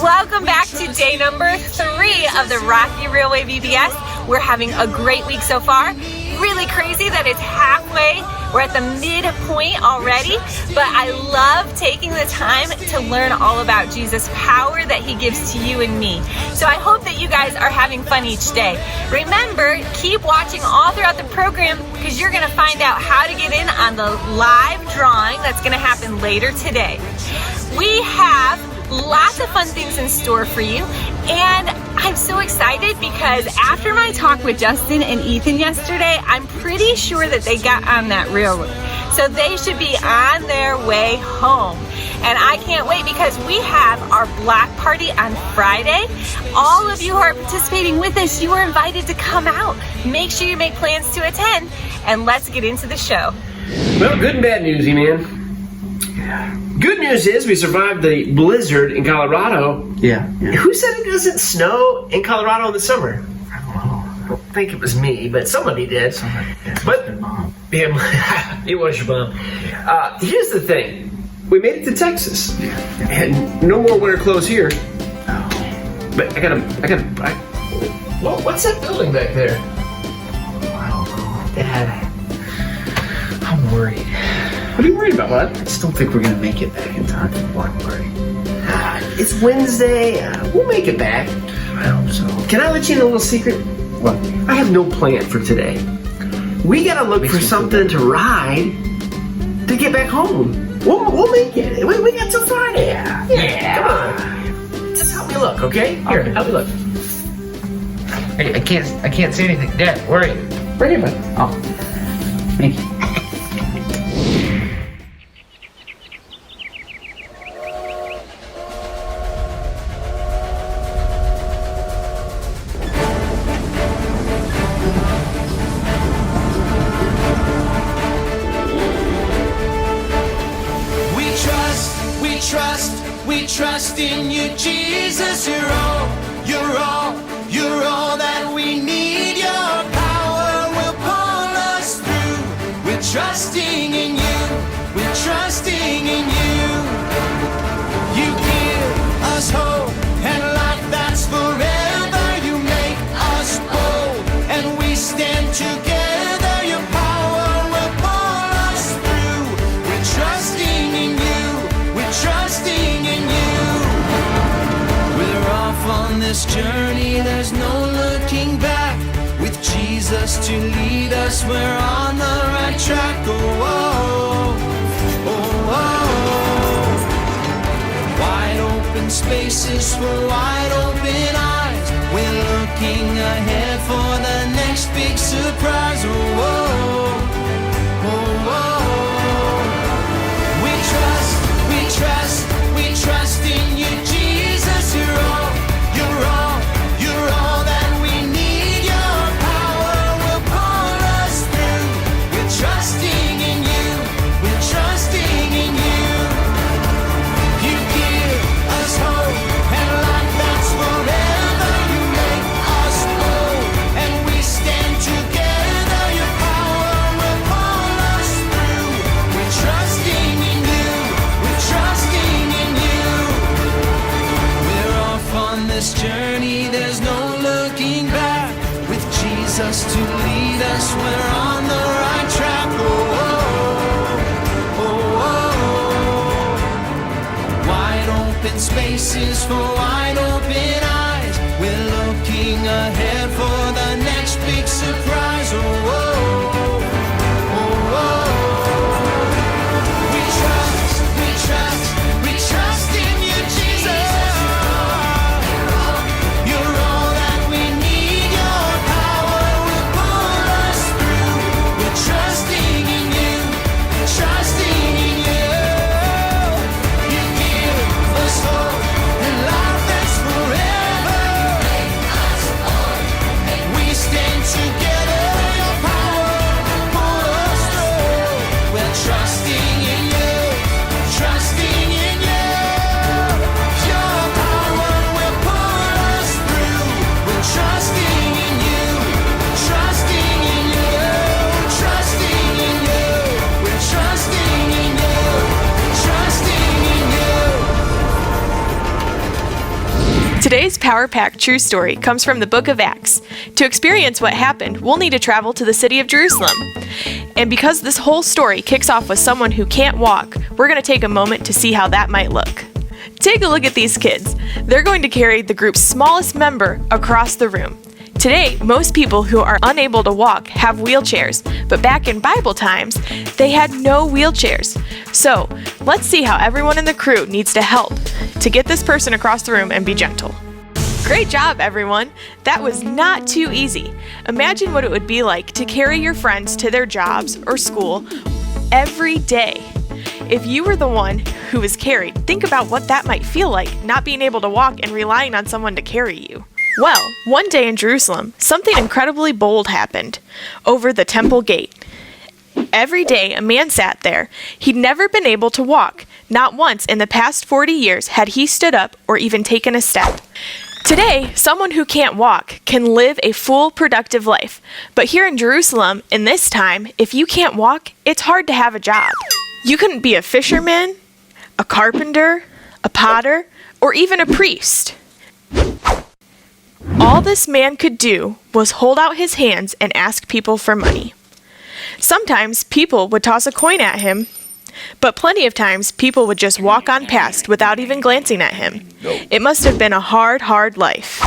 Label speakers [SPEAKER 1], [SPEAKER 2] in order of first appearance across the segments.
[SPEAKER 1] Welcome back to day number 3 of the Rocky Railway VBS. We're having a great week so far. Really crazy that it's halfway. We're at the midpoint already, but I love taking the time to learn all about Jesus' power that he gives to you and me. So I hope that you guys are having fun each day. Remember, keep watching all throughout the program because you're going to find out how to get in on the live drawing that's going to happen later today. We have lots of fun things in store for you, and I'm so excited because after my talk with Justin and Ethan yesterday, I'm pretty sure that they got on that railroad. So they should be on their way home. And I can't wait because we have our block party on Friday. All of you who are participating with us, you are invited to come out. Make sure you make plans to attend, and let's get into the show.
[SPEAKER 2] Well, good and bad news, man. Good news is we survived the blizzard in Colorado.
[SPEAKER 3] Yeah.
[SPEAKER 2] Who said it doesn't snow in Colorado in the summer?
[SPEAKER 3] I
[SPEAKER 2] don't think it was me, but somebody did. But
[SPEAKER 3] your mom.
[SPEAKER 2] Yeah, it was your mom. Here's the thing. We made it to Texas. And no more winter clothes here.
[SPEAKER 3] Oh.
[SPEAKER 2] But what's that building back there?
[SPEAKER 3] I don't know.
[SPEAKER 2] Dad, I'm worried. What are you worried about, bud?
[SPEAKER 3] I just don't think we're going to make it back in time for the block party.
[SPEAKER 2] It's Wednesday. We'll make it back.
[SPEAKER 3] I hope so.
[SPEAKER 2] Can I let you in a little secret?
[SPEAKER 3] What?
[SPEAKER 2] I have no plan for today. We gotta look for something to ride to get back home. We'll make it. We got till Friday. Yeah. Come on. Just help me look, okay? Here,
[SPEAKER 3] Okay.
[SPEAKER 2] help me look.
[SPEAKER 3] Hey, I can't say anything. Dad, where are you?
[SPEAKER 2] Right here, bud.
[SPEAKER 3] Oh. Thank you.
[SPEAKER 4] We trust in you, Jesus. You're all that we need. Your power will pull us through. We're trusting in you. We're trusting in you. You give us hope and life that's forever. You make us bold and we stand together. Your power will pull us through. We're trusting in you. We're trusting in you. We're off on this journey, there's no looking back. With Jesus to lead us, we're on the right track. Oh, oh, oh, oh. Wide open spaces for wide open eyes. We're looking ahead for the next big surprise. Oh, oh, oh, oh. We trust in you, Jesus. You're all that we need. Your power will pull us through. We're trusting in you. We're trusting in you. You give us hope and life that's forever. You make us bold and we stand together. Your power will pull us through. We're trusting in you. We're trusting in you. We're off on this journey, there's no looking back. With Jesus to lead us, we're on the right track. Oh, oh, oh, oh. Wide open spaces for wide open eyes. We're looking ahead for the next big surprise. Oh, oh, oh, oh. We trust in you, Jesus. You're all that we need. Your power will pull us through. We're trusting in you. Trusting in you. You give us hope and life that's forever. We stand together. Your power
[SPEAKER 5] Today's Power Pack true story comes from the book of Acts. To experience what happened, we'll need to travel to the city of Jerusalem. And because this whole story kicks off with someone who can't walk, we're going to take a moment to see how that might look. Take a look at these kids. They're going to carry the group's smallest member across the room. Today, most people who are unable to walk have wheelchairs, but back in Bible times, they had no wheelchairs. So, let's see how everyone in the crew needs to help to get this person across the room and be gentle. Great job, everyone! That was not too easy. Imagine what it would be like to carry your friends to their jobs or school every day. If you were the one who was carried, think about what that might feel like, not being able to walk and relying on someone to carry you. Well, one day in Jerusalem, something incredibly bold happened over the temple gate. Every day, a man sat there. He'd never been able to walk. Not once in the past 40 years had he stood up or even taken a step. Today, someone who can't walk can live a full, productive life. But here in Jerusalem, in this time, if you can't walk, it's hard to have a job. You couldn't be a fisherman, a carpenter, a potter, or even a priest. All this man could do was hold out his hands and ask people for money. Sometimes people would toss a coin at him, but plenty of times people would just walk on past without even glancing at him. It must have been a hard, hard life.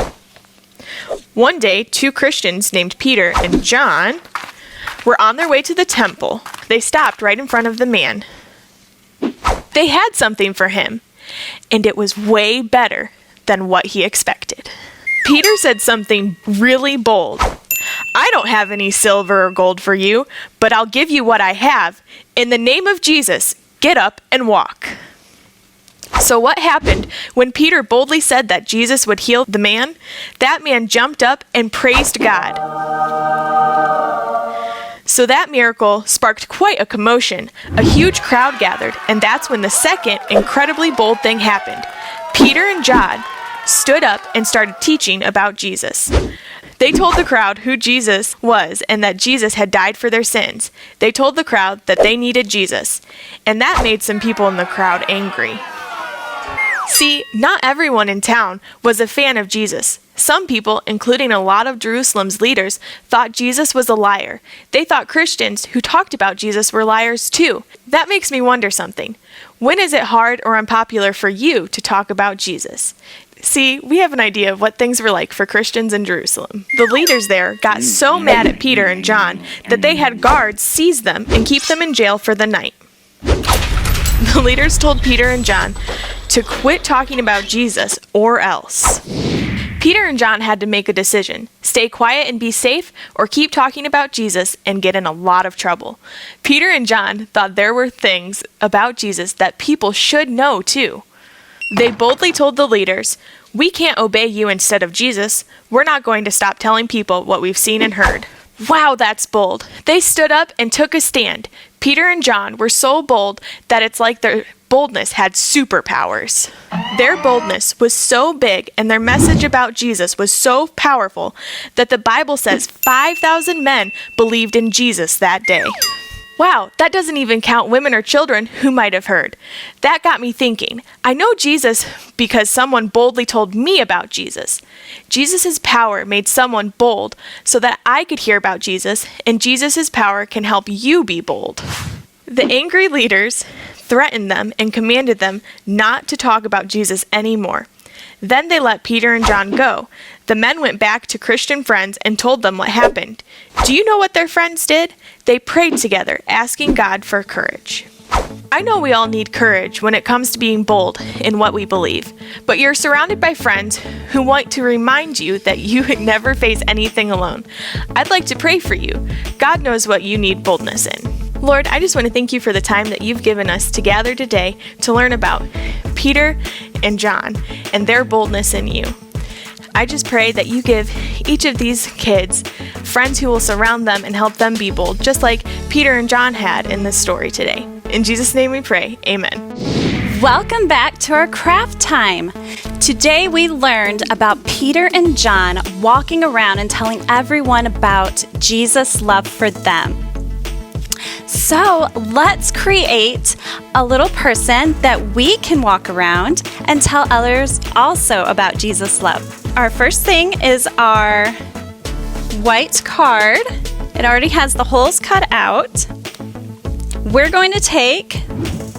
[SPEAKER 5] One day, two Christians named Peter and John were on their way to the temple. They stopped right in front of the man. They had something for him, and it was way better than what he expected. Peter said something really bold. "I don't have any silver or gold for you, but I'll give you what I have. In the name of Jesus, get up and walk." So what happened when Peter boldly said that Jesus would heal the man? That man jumped up and praised God. So that miracle sparked quite a commotion. A huge crowd gathered, and that's when the second incredibly bold thing happened. Peter and John stood up and started teaching about Jesus. They told the crowd who Jesus was and that Jesus had died for their sins. They told the crowd that they needed Jesus, and that made some people in the crowd angry. See, not everyone in town was a fan of Jesus. Some people, including a lot of Jerusalem's leaders, thought Jesus was a liar. They thought Christians who talked about Jesus were liars too. That makes me wonder something. When is it hard or unpopular for you to talk about Jesus? See, we have an idea of what things were like for Christians in Jerusalem. The leaders there got so mad at Peter and John that they had guards seize them and keep them in jail for the night. The leaders told Peter and John to quit talking about Jesus or else. Peter and John had to make a decision: stay quiet and be safe, or keep talking about Jesus and get in a lot of trouble. Peter and John thought there were things about Jesus that people should know too. They boldly told the leaders, "We can't obey you instead of Jesus. We're not going to stop telling people what we've seen and heard." Wow, that's bold. They stood up and took a stand. Peter and John were so bold that it's like their boldness had superpowers. Their boldness was so big and their message about Jesus was so powerful that the Bible says 5,000 men believed in Jesus that day. Wow, that doesn't even count women or children who might have heard. That got me thinking. I know Jesus because someone boldly told me about Jesus. Jesus' power made someone bold so that I could hear about Jesus, and Jesus' power can help you be bold. The angry leaders threatened them and commanded them not to talk about Jesus anymore. Then they let Peter and John go. The men went back to Christian friends and told them what happened. Do you know what their friends did? They prayed together, asking God for courage. I know we all need courage when it comes to being bold in what we believe, but you're surrounded by friends who want to remind you that you never face anything alone. I'd like to pray for you. God knows what you need boldness in. Lord, I just want to thank you for the time that you've given us to gather today to learn about Peter and John and their boldness in you. I just pray that you give each of these kids friends who will surround them and help them be bold, just like Peter and John had in this story today. In Jesus' name we pray, amen.
[SPEAKER 6] Welcome back to our craft time. Today we learned about Peter and John walking around and telling everyone about Jesus' love for them. So let's create a little person that we can walk around and tell others also about Jesus' love. Our first thing is our white card. It already has the holes cut out. We're going to take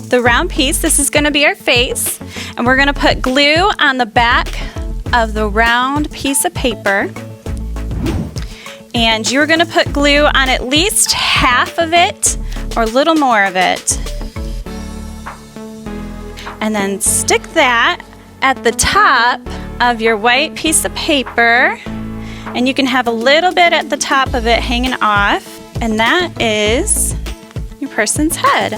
[SPEAKER 6] the round piece. This is going to be our face. And we're going to put glue on the back of the round piece of paper. And you're going to put glue on at least half of it or a little more of it. And then stick that at the top of your white piece of paper. And you can have a little bit at the top of it hanging off. And that is your person's head.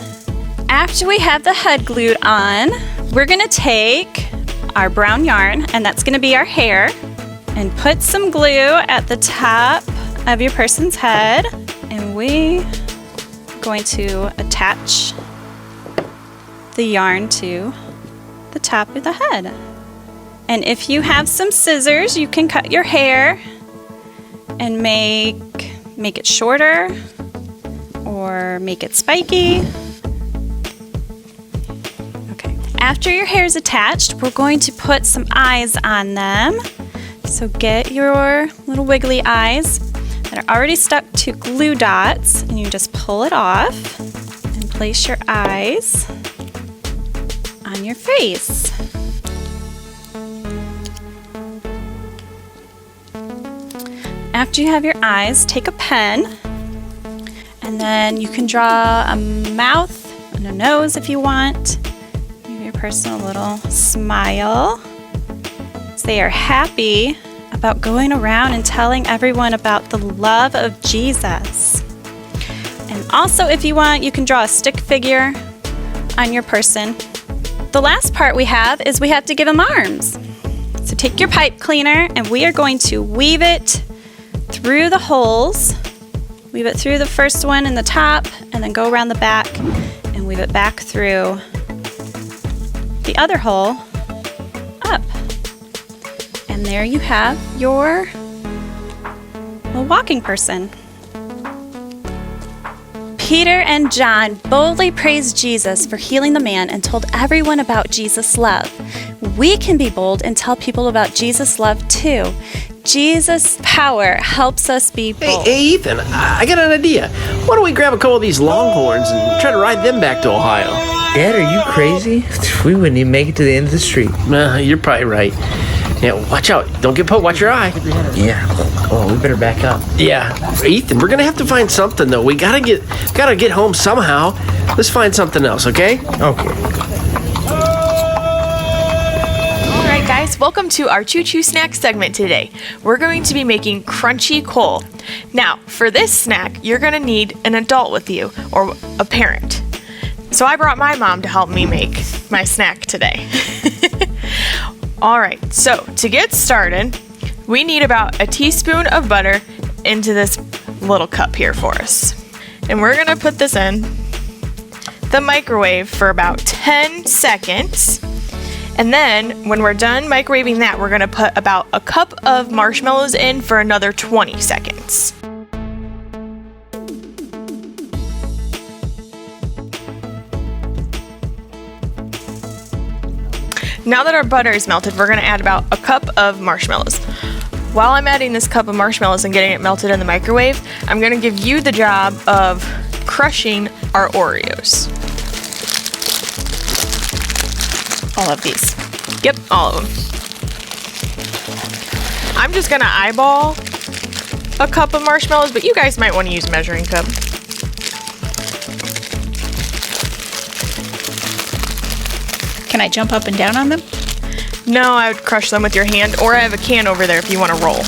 [SPEAKER 6] After we have the head glued on, we're going to take our brown yarn, and that's going to be our hair, and put some glue at the top of your person's head. And we're going to attach the yarn to the top of the head. And if you have some scissors, you can cut your hair and make it shorter or make it spiky. Okay. After your hair is attached, we're going to put some eyes on them. So get your little wiggly eyes that are already stuck to glue dots, and you just pull it off and place your eyes on your face. After you have your eyes, take a pen, and then you can draw a mouth and a nose if you want. Give your person a little smile. So they are happy about going around and telling everyone about the love of Jesus. And also, if you want, you can draw a stick figure on your person. The last part we have is we have to give them arms. So take your pipe cleaner, and we are going to weave it through the holes. Weave it through the first one in the top, and then go around the back and weave it back through the other hole up. And there you have your little walking person. Peter and John boldly praised Jesus for healing the man and told everyone about Jesus' love. We can be bold and tell people about Jesus' love too. Jesus' power helps us be bold.
[SPEAKER 2] Hey, Ethan, I got an idea. Why don't we grab a couple of these Longhorns and try to ride them back to Ohio?
[SPEAKER 3] Dad, are you crazy? We wouldn't even make it to the end of the street.
[SPEAKER 2] You're probably right. Yeah, watch out. Don't get poked. Watch your eye.
[SPEAKER 3] Yeah. Oh, we better back up.
[SPEAKER 2] Yeah. Ethan, we're going to have to find something, though. We gotta get home somehow. Let's find something else, okay?
[SPEAKER 3] Okay.
[SPEAKER 5] Alright guys, welcome to our Choo Choo Snack segment today. We're going to be making crunchy coal. Now, for this snack, you're going to need an adult with you, or a parent. So I brought my mom to help me make my snack today. Alright, so to get started, we need about a teaspoon of butter into this little cup here for us. And we're going to put this in the microwave for about 10 seconds. And then when we're done microwaving that, we're going to put about a cup of marshmallows in for another 20 seconds. Now that our butter is melted, we're going to add about a cup of marshmallows. While I'm adding this cup of marshmallows and getting it melted in the microwave, I'm going to give you the job of crushing our Oreos. All of these. Yep, all of them. I'm just going to eyeball a cup of marshmallows, but you guys might want to use a measuring cup.
[SPEAKER 7] Can I jump up and down on them?
[SPEAKER 5] No, I would crush them with your hand, or I have a can over there if you want to roll.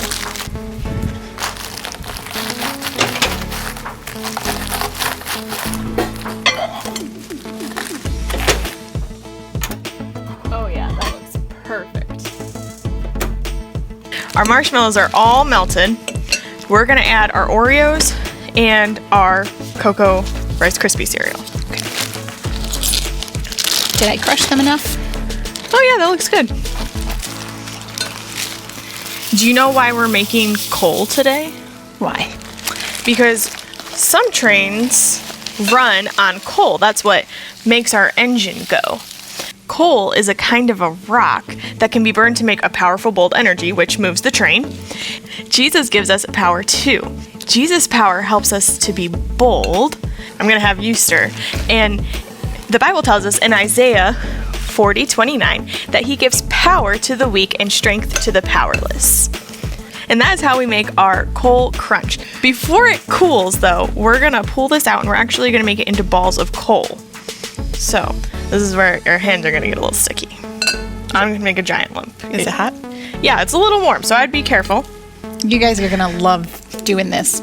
[SPEAKER 5] Oh yeah, that looks perfect. Our marshmallows are all melted. We're gonna add our Oreos and our Cocoa Rice Krispie cereal.
[SPEAKER 7] Did I crush them enough?
[SPEAKER 5] Oh yeah, that looks good. Do you know why we're making coal today?
[SPEAKER 7] Why?
[SPEAKER 5] Because some trains run on coal. That's what makes our engine go. Coal is a kind of a rock that can be burned to make a powerful, bold energy, which moves the train. Jesus gives us power too. Jesus' power helps us to be bold. I'm going to have you stir. And the Bible tells us in Isaiah 40:29 that he gives power to the weak and strength to the powerless. And that is how we make our coal crunch. Before it cools, though, we're going to pull this out and we're actually going to make it into balls of coal. So this is where your hands are going to get a little sticky. I'm going to make a giant lump.
[SPEAKER 7] Is it hot?
[SPEAKER 5] Yeah, it's a little warm, so I'd be careful.
[SPEAKER 7] You guys are gonna love doing this.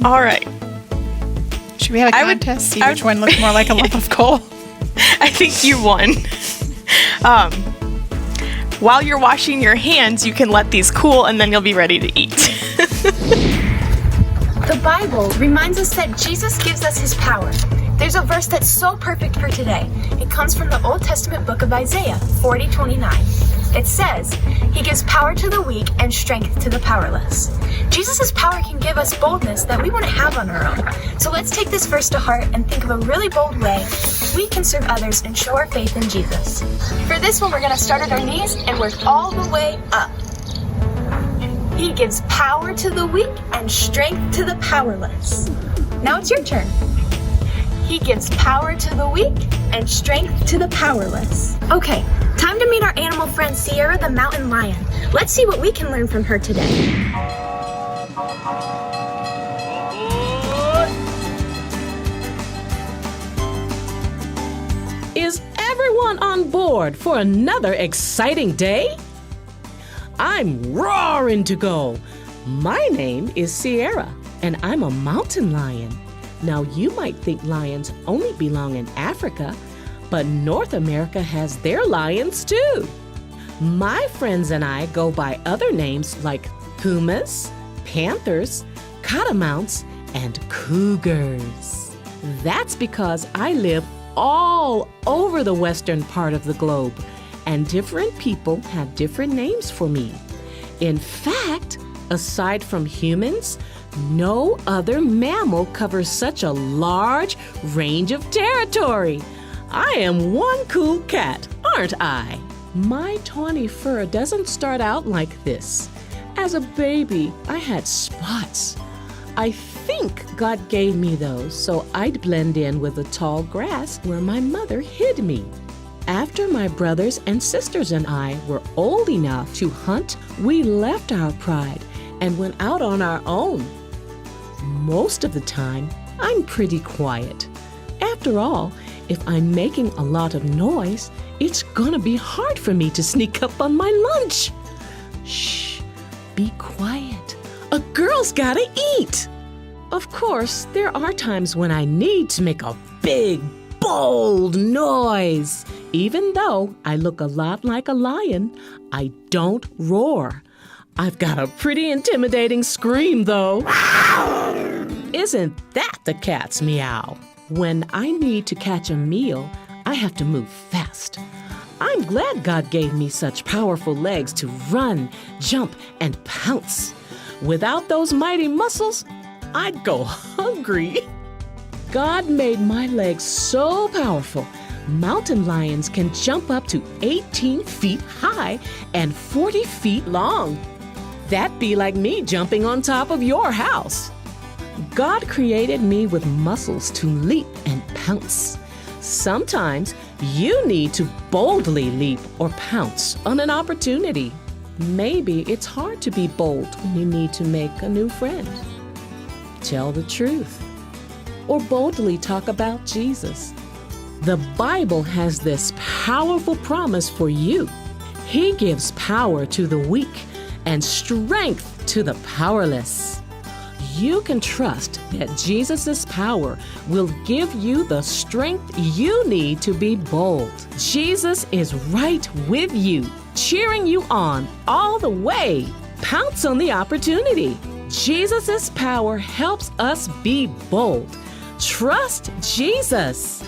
[SPEAKER 5] All right.
[SPEAKER 7] Should we have a contest? See which one looks more like a lump of coal?
[SPEAKER 5] I think you won. While you're washing your hands, you can let these cool and then you'll be ready to eat.
[SPEAKER 8] The Bible reminds us that Jesus gives us his power. There's a verse that's so perfect for today. It comes from the Old Testament book of Isaiah 40:29. It says, he gives power to the weak and strength to the powerless. Jesus' power can give us boldness that we wouldn't have on our own. So let's take this verse to heart and think of a really bold way we can serve others and show our faith in Jesus. For this one, we're going to start at our knees and work all the way up. He gives power to the weak and strength to the powerless. Now it's your turn. He gives power to the weak and strength to the powerless. Okay, time to meet our animal friend Sierra the mountain lion. Let's see what we can learn from her today.
[SPEAKER 9] Is everyone on board for another exciting day? I'm roaring to go. My name is Sierra, and I'm a mountain lion. Now, you might think lions only belong in Africa, but North America has their lions too. My friends and I go by other names like pumas, panthers, catamounts, and cougars. That's because I live all over the western part of the globe, and different people have different names for me. In fact, aside from humans, no other mammal covers such a large range of territory. I am one cool cat, aren't I? My tawny fur doesn't start out like this. As a baby, I had spots. I think God gave me those so I'd blend in with the tall grass where my mother hid me. After my brothers and sisters and I were old enough to hunt, we left our pride and went out on our own. Most of the time, I'm pretty quiet. After all, if I'm making a lot of noise, it's gonna be hard for me to sneak up on my lunch. Shh, be quiet. A girl's gotta eat. Of course, there are times when I need to make a big, bold noise. Even though I look a lot like a lion, I don't roar. I've got a pretty intimidating scream, though. Isn't that the cat's meow? When I need to catch a meal, I have to move fast. I'm glad God gave me such powerful legs to run, jump, and pounce. Without those mighty muscles, I'd go hungry. God made my legs so powerful, mountain lions can jump up to 18 feet high and 40 feet long. That'd be like me jumping on top of your house. God created me with muscles to leap and pounce. Sometimes you need to boldly leap or pounce on an opportunity. Maybe it's hard to be bold when you need to make a new friend. Tell the truth. Or boldly talk about Jesus. The Bible has this powerful promise for you. He gives power to the weak and strength to the powerless. You can trust that Jesus' power will give you the strength you need to be bold. Jesus is right with you, cheering you on all the way. Pounce on the opportunity. Jesus' power helps us be bold. Trust Jesus.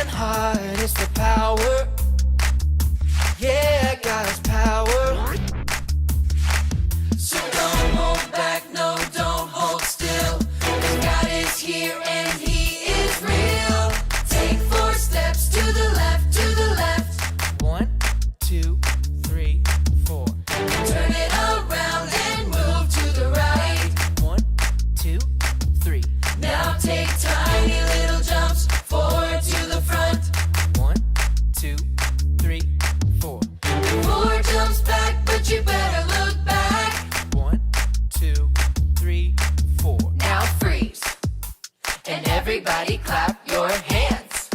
[SPEAKER 4] heart, it's the power. Yeah, God's power. So don't hold back, no, don't hold still. 'Cause God is here and He is real. Take 4 steps to the left, to the left. 1, 2, 3, 4. Turn it around and move to the right. 1, 2, 3. Now take tiny little jumps forward to the front. 1, 2, 3, 4. 4 jumps back, but you better look back. 1, 2, 3, 4. Now freeze. And everybody clap your hands.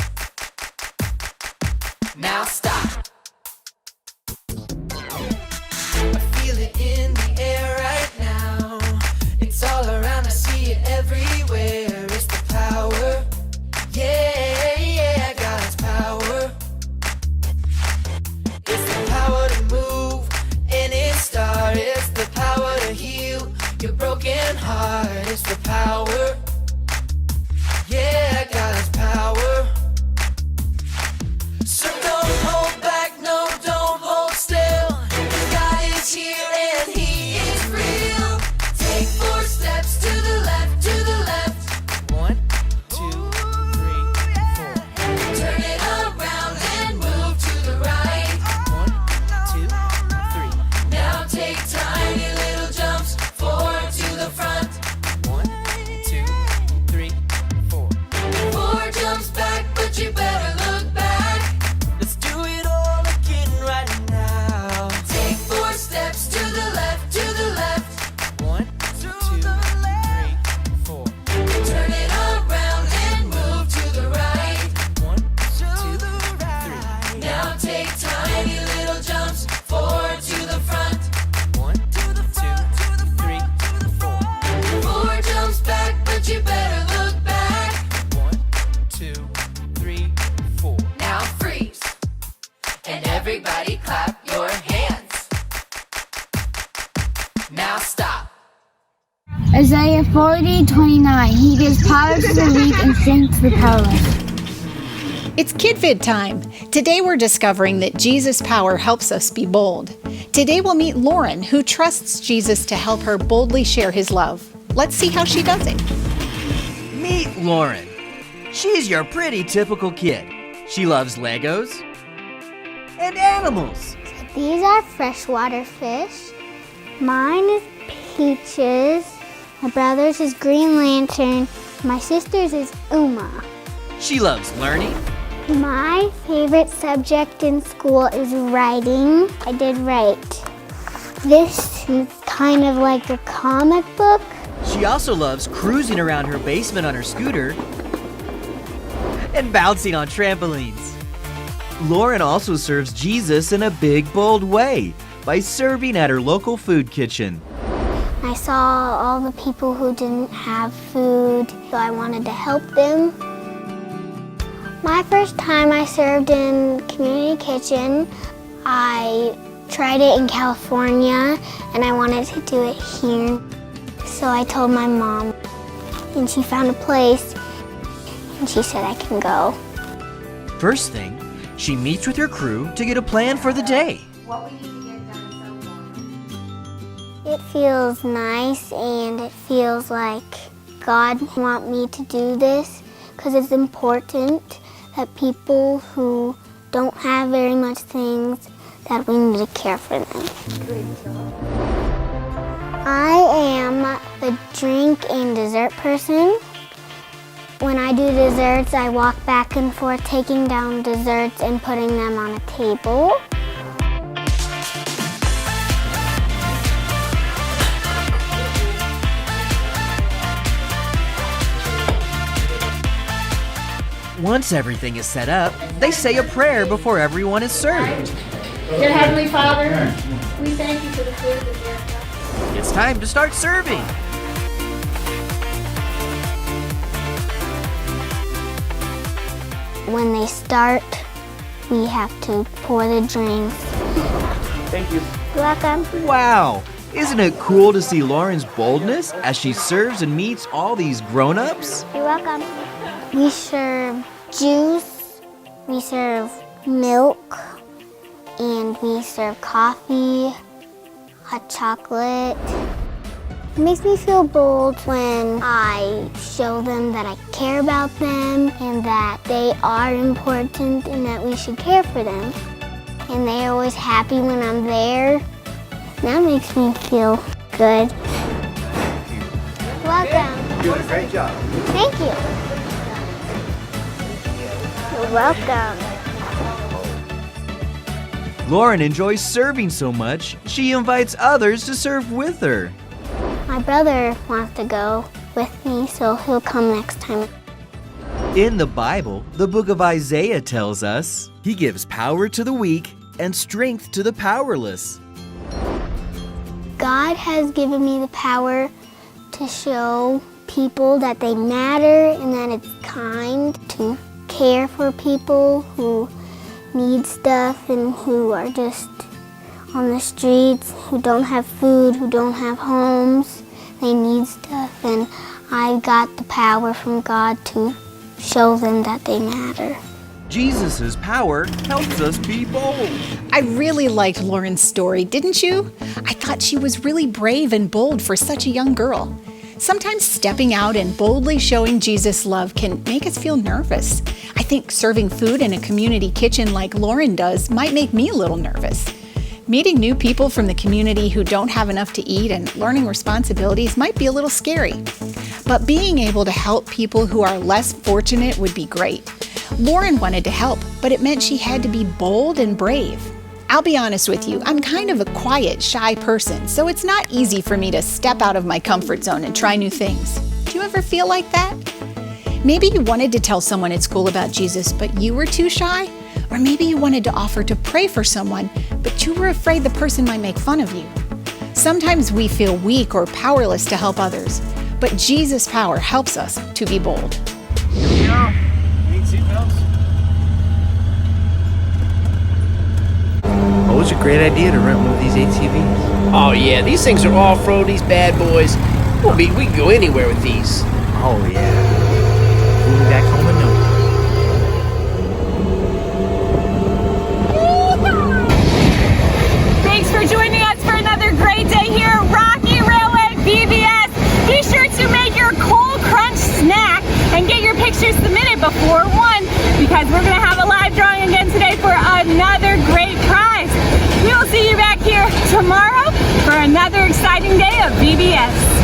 [SPEAKER 4] Now stop. I feel it in the air right now. It's all around, I see it everywhere. It's the power. Yeah, yeah, God's power. It's the power to move any star. It's the power to heal your broken heart. It's the power. Yeah, God's power. So don't hold back, no, don't hold still. God is here and He is real. Take 4 steps to the left, to the left. 1, 2, 3, 4. Turn it around and move to the right. 1, 2, 3. Now take tiny little jumps forward to the front. 1, 2, 3, 4. 4 jumps back, but you better look back. Let's do it all again right now. Take 4 steps to the left, to the left. 1, 2, 3, 4. Turn it around and move to the right. 1, 2, 3. Now take tiny little jumps forward to the front. 1, 2, 3, 4. 4 jumps back, but you better look back. 1, 2, 3, 4. Now freeze. And everybody clap your hands. Now stop.
[SPEAKER 10] Isaiah 40:29. He gives power to the weak and strength to the powerless.
[SPEAKER 11] It's Kidvid time. Today we're discovering that Jesus' power helps us be bold. Today we'll meet Lauren, who trusts Jesus to help her boldly share His love. Let's see how she does it.
[SPEAKER 12] Meet Lauren. She's your pretty typical kid. She loves Legos and animals.
[SPEAKER 10] These are freshwater fish. Mine is Peaches. My brother's is Green Lantern. My sister's is Uma.
[SPEAKER 12] She loves learning.
[SPEAKER 10] My favorite subject in school is writing. I did write. This is kind of like a comic book.
[SPEAKER 12] She also loves cruising around her basement on her scooter and bouncing on trampolines. Lauren also serves Jesus in a big, bold way by serving at her local food kitchen.
[SPEAKER 10] I saw all the people who didn't have food, so I wanted to help them. My first time I served in community kitchen, I tried it in California and I wanted to do it here. So I told my mom and she found a place and she said I can go.
[SPEAKER 12] First thing, she meets with her crew to get a plan for the day.
[SPEAKER 10] It feels nice and it feels like God wants me to do this because it's important that people who don't have very much things, that we need to care for them. I am the drink and dessert person. When I do desserts, I walk back and forth taking down desserts and putting them on a table.
[SPEAKER 12] Once everything is set up, they say a prayer before everyone is served.
[SPEAKER 13] Dear Heavenly Father, we thank you for the food that you have.
[SPEAKER 12] It's time to start serving.
[SPEAKER 10] When they start, we have to pour the drinks.
[SPEAKER 12] Thank you.
[SPEAKER 10] You're welcome.
[SPEAKER 12] Wow! Isn't it cool to see Lauren's boldness as she serves and meets all these grown-ups?
[SPEAKER 10] You're welcome. We serve juice, We serve milk, and we serve coffee, hot chocolate. It makes me feel bold when I show them that I care about them and that they are important and that we should care for them. And they're always happy when I'm there. That makes me feel good. Welcome.
[SPEAKER 2] You're doing a great job.
[SPEAKER 10] Thank you. You're welcome.
[SPEAKER 12] Lauren enjoys serving so much, she invites others to serve with her.
[SPEAKER 10] My brother wants to go with me, so he'll come next time.
[SPEAKER 12] In the Bible, the book of Isaiah tells us, He gives power to the weak and strength to the powerless.
[SPEAKER 10] God has given me the power to show people that they matter and that it's kind to care for people who need stuff and who are just on the streets, who don't have food, who don't have homes. They need stuff, and I got the power from God to show them that they matter.
[SPEAKER 12] Jesus' power helps us be bold.
[SPEAKER 11] I really liked Lauren's story, didn't you? I thought she was really brave and bold for such a young girl. Sometimes stepping out and boldly showing Jesus' love can make us feel nervous. I think serving food in a community kitchen like Lauren does might make me a little nervous. Meeting new people from the community who don't have enough to eat and learning responsibilities might be a little scary. But being able to help people who are less fortunate would be great. Lauren wanted to help, but it meant she had to be bold and brave. I'll be honest with you, I'm kind of a quiet, shy person, so it's not easy for me to step out of my comfort zone and try new things. Do you ever feel like that? Maybe you wanted to tell someone at school about Jesus, but you were too shy? Or maybe you wanted to offer to pray for someone, but you were afraid the person might make fun of you. Sometimes we feel weak or powerless to help others, but Jesus' power helps us to be bold.
[SPEAKER 2] Here we go. Need seatbelts? Oh, it's a great idea to rent one of these ATVs.
[SPEAKER 14] Oh yeah, these things are off-road, these bad boys. We can go anywhere with these.
[SPEAKER 2] Oh yeah. We'll be back home in no time.
[SPEAKER 1] Thanks for joining us for another great day here at Rocky Railway VBS. Be sure to make your cold crunch snack and get your pictures submitted before 1 because we're going to have a live drawing again today for another great prize. We will see you back here tomorrow for another exciting day of VBS.